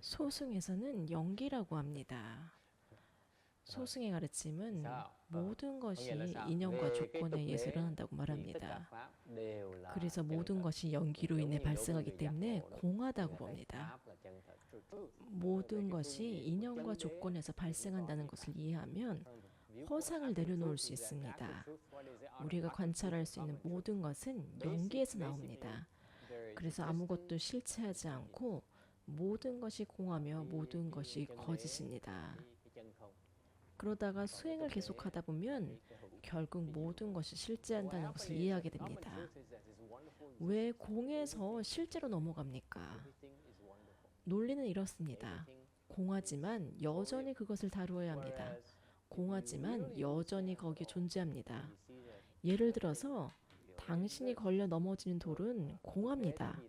소승에서는 연기라고 합니다. 소승의 가르침은 모든 것이 인연과 조건에 의해서 일어난다고 말합니다. 그래서 모든 것이 연기로 인해 발생하기 때문에 공하다고 봅니다. 모든 것이 인연과 조건에서 발생한다는 것을 이해하면 허상을 내려놓을 수 있습니다. 우리가 관찰할 수 있는 모든 것은 연기에서 나옵니다. 그래서 아무것도 실체하지 않고 모든 것이 공하며 모든 것이 거짓입니다. 그러다가 수행을 계속하다 보면 결국 모든 것이 실제한다는 것을 이해하게 됩니다. 왜 공에서 실제로 넘어갑니까? 논리는 이렇습니다. 공하지만 여전히 그것을 다루어야 합니다. 공하지만 여전히 거기에 존재합니다. 예를 들어서 당신이 걸려 넘어지는 돌은 공합니다.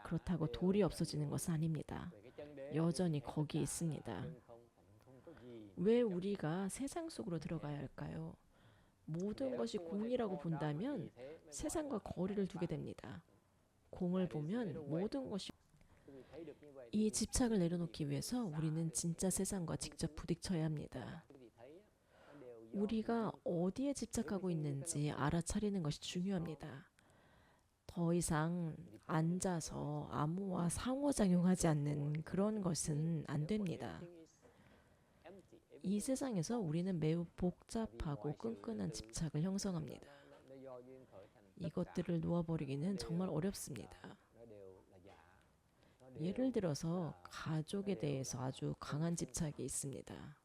그렇다고 돌이 없어지는 것은 아닙니다. 여전히 거기에 있습니다. 왜 우리가 세상 속으로 들어가야 할까요? 모든 것이 공이라고 본다면 세상과 거리를 두게 됩니다. 공을 보면 모든 것이 이 집착을 내려놓기 위해서 우리는 진짜 세상과 직접 부딪혀야 합니다. 우리가 어디에 집착하고 있는지 알아차리는 것이 중요합니다. 더 이상 앉아서 아무와 상호작용하지 않는 그런 것은 안 됩니다. 이 세상에서 우리는 매우 복잡하고 끈끈한 집착을 형성합니다. 이것들을 놓아버리기는 정말 어렵습니다. 예를 들어서 가족에 대해서 아주 강한 집착이 있습니다.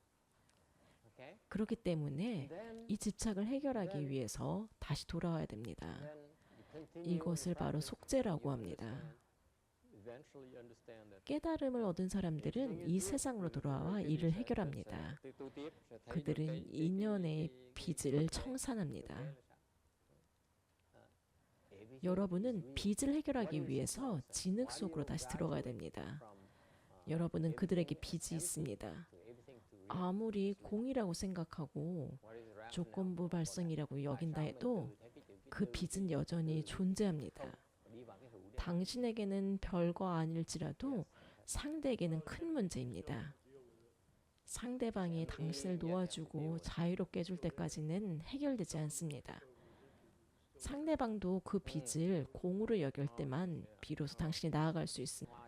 그렇기 때문에 이 집착을 해결하기 위해서 다시 돌아와야 됩니다. 이것을 바로 속죄라고 합니다. 깨달음을 얻은 사람들은 이 세상으로 돌아와 이를 해결합니다. 그들은 인연의 빚을 청산합니다. 여러분은 빚을 해결하기 위해서 진흙 속으로 다시 들어가야 됩니다. 여러분은 그들에게 빚이 있습니다. 아무리 공이라고 생각하고 조건부 발생이라고 여긴다 해도 그 빚은 여전히 존재합니다. 당신에게는 별거 아닐지라도 상대에게는 큰 문제입니다. 상대방이 당신을 놓아주고 자유롭게 해줄 때까지는 해결되지 않습니다. 상대방도 그 빚을 공으로 여길 때만 비로소 당신이 나아갈 수 있습니다.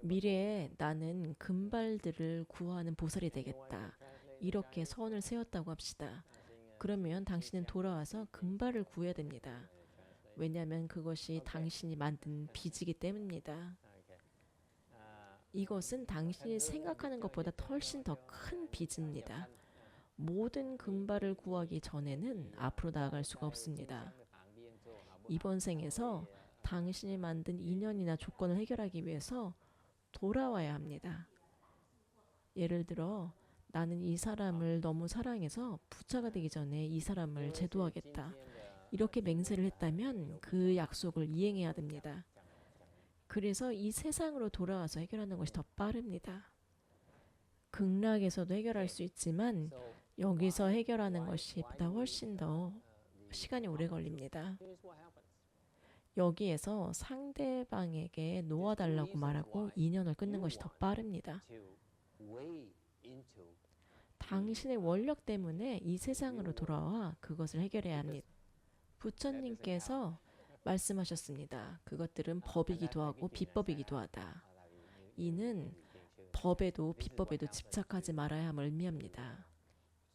미래에 나는 금발들을 구하는 보살이 되겠다. 이렇게 서원을 세웠다고 합시다. 그러면 당신은 돌아와서 금발을 구해야 됩니다. 왜냐하면 그것이 당신이 만든 빚이기 때문입니다. 이것은 당신이 생각하는 것보다 훨씬 더 큰 빚입니다. 모든 금발을 구하기 전에는 앞으로 나아갈 수가 없습니다. 이번 생에서 당신이 만든 인연이나 조건을 해결하기 위해서 돌아와야 합니다. 예를 들어 나는 이 사람을 너무 사랑해서 부자가 되기 전에 이 사람을 제도하겠다. 이렇게 맹세를 했다면 그 약속을 이행해야 됩니다. 그래서 이 세상으로 돌아와서 해결하는 것이 더 빠릅니다. 극락에서도 해결할 수 있지만 여기서 해결하는 것이 보다 훨씬 더 시간이 오래 걸립니다. 여기에서 상대방에게 놓아달라고 말하고 인연을 끊는 것이 더 빠릅니다. 당신의 원력 때문에 이 세상으로 돌아와 그것을 해결해야 합니다. 부처님께서 말씀하셨습니다. 그것들은 법이기도 하고 비법이기도 하다. 이는 법에도 비법에도 집착하지 말아야 함을 의미합니다.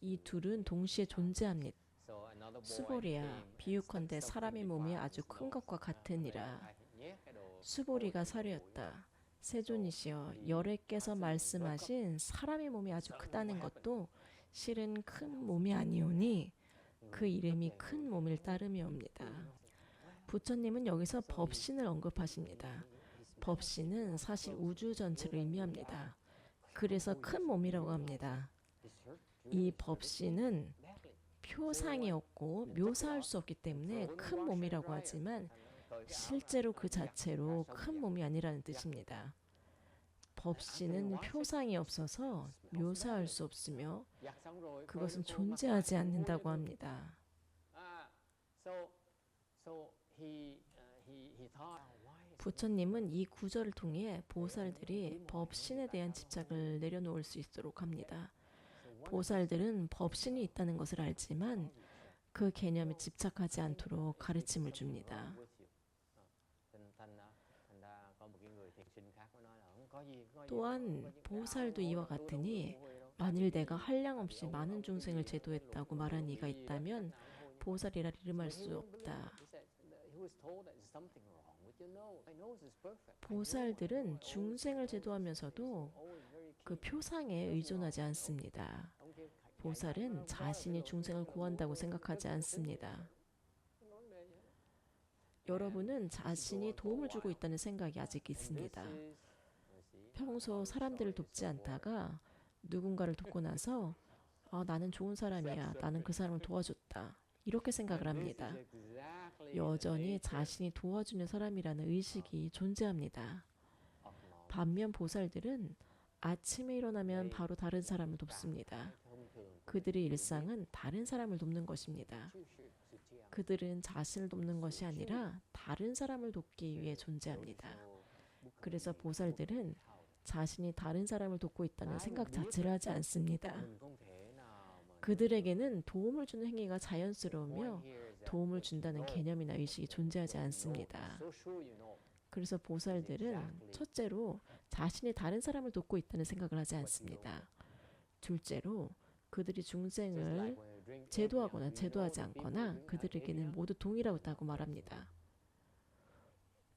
이 둘은 동시에 존재합니다. 수보리야, 비유컨대 사람의 몸이 아주 큰 것과 같으니라. 수보리가 사료였다. 세존이시여, 열애께서 말씀하신 사람의 몸이 아주 크다는 것도 실은 큰 몸이 아니오니 그 이름이 큰 몸일 따름이옵니다. 부처님은 여기서 법신을 언급하십니다. 법신은 사실 우주 전체를 의미합니다. 그래서 큰 몸이라고 합니다. 이 법신은 표상이 없고 묘사할 수 없기 때문에 큰 몸이라고 하지만 실제로 그 자체로 큰 몸이 아니라는 뜻입니다. 법신은 표상이 없어서 묘사할 수 없으며 그것은 존재하지 않는다고 합니다. 부처님은 이 구절을 통해 보살들이 법신에 대한 집착을 내려놓을 수 있도록 합니다. 보살들은 법신이 있다는 것을 알지만 그 개념에 집착하지 않도록 가르침을 줍니다. 또한 보살도 이와 같으니 만일 내가 한량없이 많은 중생을 제도했다고 말한 이가 있다면 보살이라 이름할 수 없다. 보살들은 중생을 제도하면서도 그 표상에 의존하지 않습니다. 보살은 자신이 중생을 구한다고 생각하지 않습니다. 여러분은 자신이 도움을 주고 있다는 생각이 아직 있습니다. 평소 사람들을 돕지 않다가 누군가를 돕고 나서 나는 좋은 사람이야. 나는 그 사람을 도와줬다. 이렇게 생각을 합니다. 여전히 자신이 도와주는 사람이라는 의식이 존재합니다. 반면 보살들은 아침에 일어나면 바로 다른 사람을 돕습니다. 그들의 일상은 다른 사람을 돕는 것입니다. 그들은 자신을 돕는 것이 아니라 다른 사람을 돕기 위해 존재합니다. 그래서 보살들은 자신이 다른 사람을 돕고 있다는 생각 자체를 하지 않습니다. 그들에게는 도움을 주는 행위가 자연스러우며 도움을 준다는 개념이나 의식이 존재하지 않습니다. 그래서 보살들은 첫째로 자신이 다른 사람을 돕고 있다는 생각을 하지 않습니다. 둘째로 그들이 중생을 제도하거나 제도하지 않거나 그들에게는 모두 동일하다고 말합니다.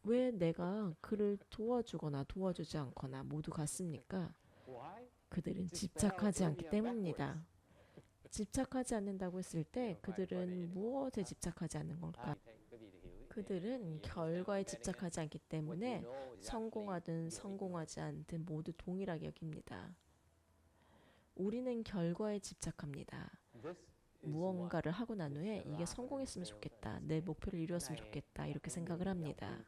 왜 내가 그를 도와주거나 도와주지 않거나 모두 같습니까? 그들은 집착하지 않기 때문입니다. 집착하지 않는다고 했을 때 그들은 무엇에 집착하지 않는 걸까? 그들은 결과에 집착하지 않기 때문에 성공하든 성공하지 않든 모두 동일하게 여깁니다. 우리는 결과에 집착합니다. 무언가를 하고 난 후에 이게 성공했으면 좋겠다. 내 목표를 이루었으면 좋겠다. 이렇게 생각을 합니다.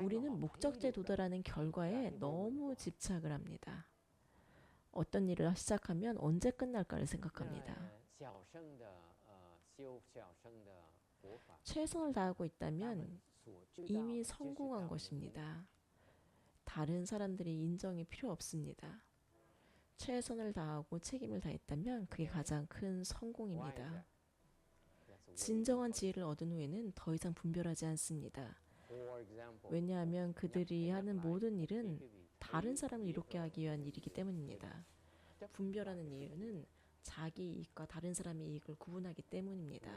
우리는 목적지에 도달하는 결과에 너무 집착을 합니다. 어떤 일을 시작하면 언제 끝날까를 생각합니다. 최선을 다하고 있다면 이미 성공한 것입니다. 다른 사람들의 인정이 필요 없습니다. 최선을 다하고 책임을 다했다면 그게 가장 큰 성공입니다. 진정한 지혜를 얻은 후에는 더 이상 분별하지 않습니다. 왜냐하면 그들이 하는 모든 일은 다른 사람을 이롭게 하기 위한 일이기 때문입니다. 분별하는 이유는 자기 이익과 다른 사람의 이익을 구분하기 때문입니다.